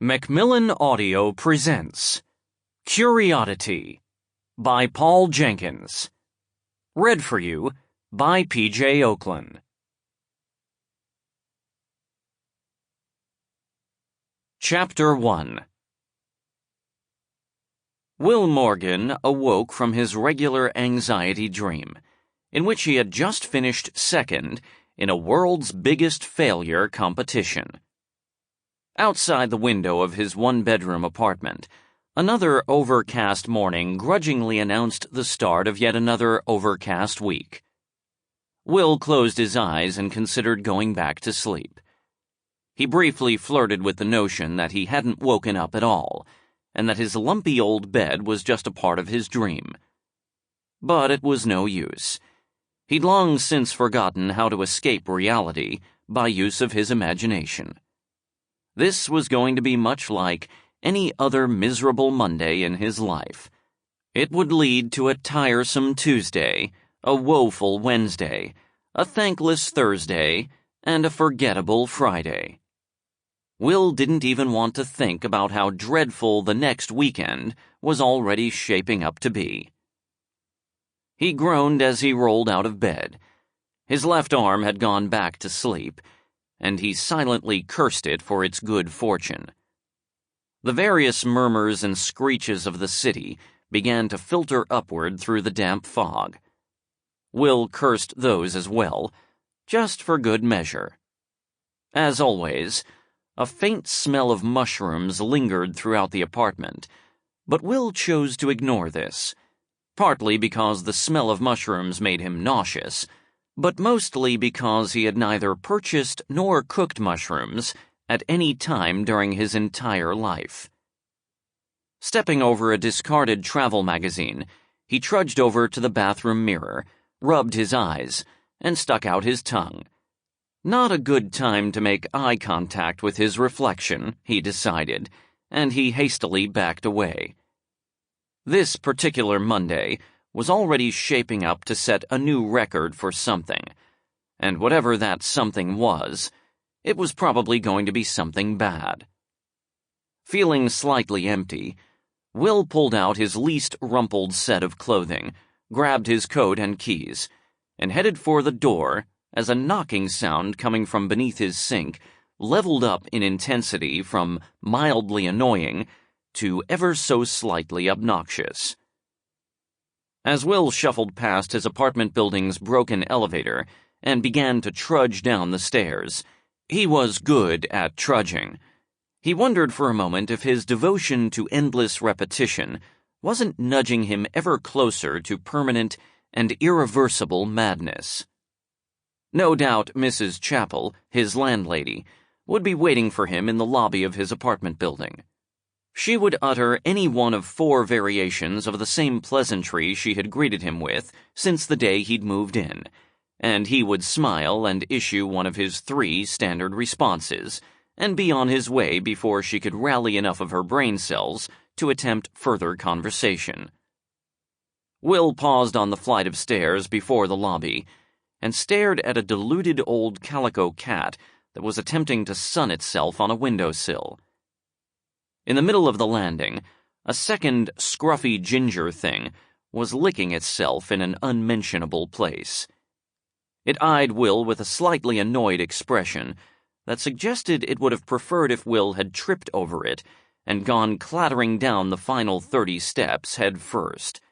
Macmillan Audio presents Curioddity by Paul Jenkins. Read for you by P.J. Ochlan. Chapter 1. Will Morgan awoke from his regular anxiety dream, in which he had just finished second in a world's biggest failure competition. Outside the window of his one-bedroom apartment, another overcast morning grudgingly announced the start of yet another overcast week. Will closed his eyes and considered going back to sleep. He briefly flirted with the notion that he hadn't woken up at all, and that his lumpy old bed was just a part of his dream. But it was no use. He'd long since forgotten how to escape reality by use of his imagination. This was going to be much like any other miserable Monday in his life. It would lead to a tiresome Tuesday, a woeful Wednesday, a thankless Thursday, and a forgettable Friday. Will didn't even want to think about how dreadful the next weekend was already shaping up to be. He groaned as he rolled out of bed. His left arm had gone back to sleep, and he silently cursed it for its good fortune. The various murmurs and screeches of the city began to filter upward through the damp fog. Will cursed those as well, just for good measure. As always, a faint smell of mushrooms lingered throughout the apartment, but Will chose to ignore this, partly because the smell of mushrooms made him nauseous, but mostly because he had neither purchased nor cooked mushrooms at any time during his entire life. Stepping over a discarded travel magazine, he trudged over to the bathroom mirror, rubbed his eyes, and stuck out his tongue. Not a good time to make eye contact with his reflection, he decided, and he hastily backed away. This particular Monday was already shaping up to set a new record for something, and whatever that something was, it was probably going to be something bad. Feeling slightly empty, Will pulled out his least rumpled set of clothing, grabbed his coat and keys, and headed for the door as a knocking sound coming from beneath his sink leveled up in intensity from mildly annoying to ever so slightly obnoxious. As Will shuffled past his apartment building's broken elevator and began to trudge down the stairs, he was good at trudging. He wondered for a moment if his devotion to endless repetition wasn't nudging him ever closer to permanent and irreversible madness. No doubt Mrs. Chappell, his landlady, would be waiting for him in the lobby of his apartment building. She would utter any one of 4 variations of the same pleasantry she had greeted him with since the day he'd moved in, and he would smile and issue one of his 3 standard responses, and be on his way before she could rally enough of her brain cells to attempt further conversation. Will paused on the flight of stairs before the lobby, and stared at a deluded old calico cat that was attempting to sun itself on a windowsill. In the middle of the landing, a second scruffy ginger thing was licking itself in an unmentionable place. It eyed Will with a slightly annoyed expression that suggested it would have preferred if Will had tripped over it and gone clattering down the final 30 steps head first.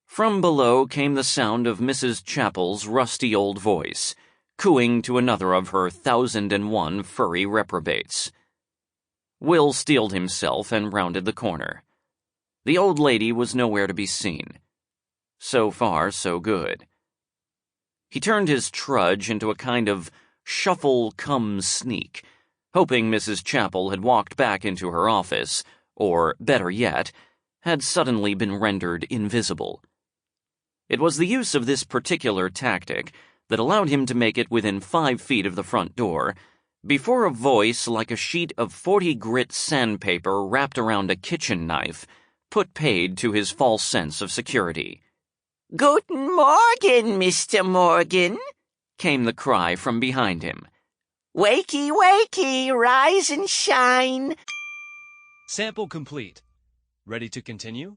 From below came the sound of Mrs. Chappell's rusty old voice, cooing to another of her 1,001 furry reprobates. Will steeled himself and rounded the corner. The old lady was nowhere to be seen. So far, so good. He turned his trudge into a kind of shuffle-cum-sneak, hoping Mrs. Chappell had walked back into her office, or, better yet, had suddenly been rendered invisible. It was the use of this particular tactic that allowed him to make it within 5 feet of the front door, before a voice like a sheet of 40-grit sandpaper wrapped around a kitchen knife put paid to his false sense of security. "Guten Morgen, Mr. Morgan," came the cry from behind him. "Wakey, wakey, rise and shine." Sample complete. Ready to continue?